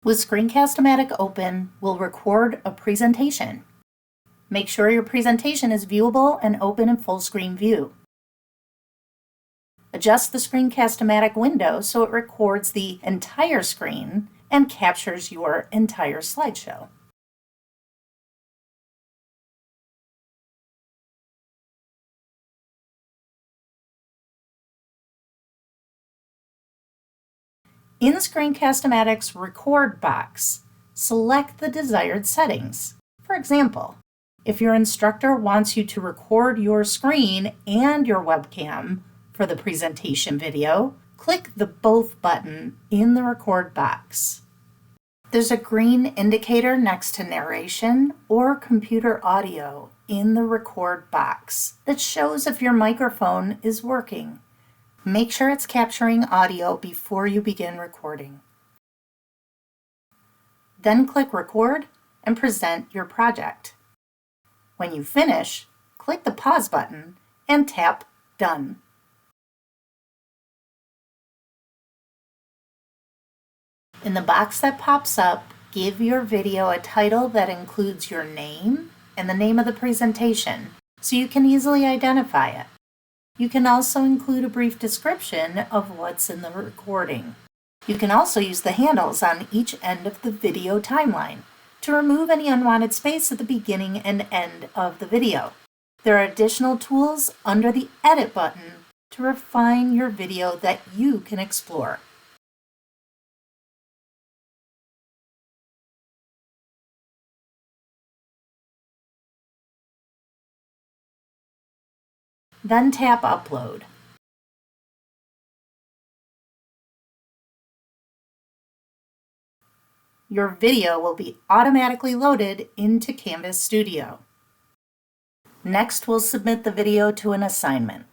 With Screencast-o-matic open, we'll record a presentation. Make sure your presentation is viewable and open in full screen view. Adjust the Screencast-o-matic window so it records the entire screen and captures your entire slideshow. In Screencast-o-matic's Record box, select the desired settings. For example, if your instructor wants you to record your screen and your webcam for the presentation video, click the Both button in the Record box. There's a green indicator next to Narration or Computer Audio in the Record box that shows if your microphone is working. Make sure it's capturing audio before you begin recording. Then click Record and present your project. When you finish, click the Pause button and tap Done. In the box that pops up, give your video a title that includes your name and the name of the presentation so you can easily identify it. You can also include a brief description of what's in the recording. You can also use the handles on each end of the video timeline to remove any unwanted space at the beginning and end of the video. There are additional tools under the Edit button to refine your video that you can explore. Then tap Upload. Your video will be automatically loaded into Canvas Studio. Next, we'll submit the video to an assignment.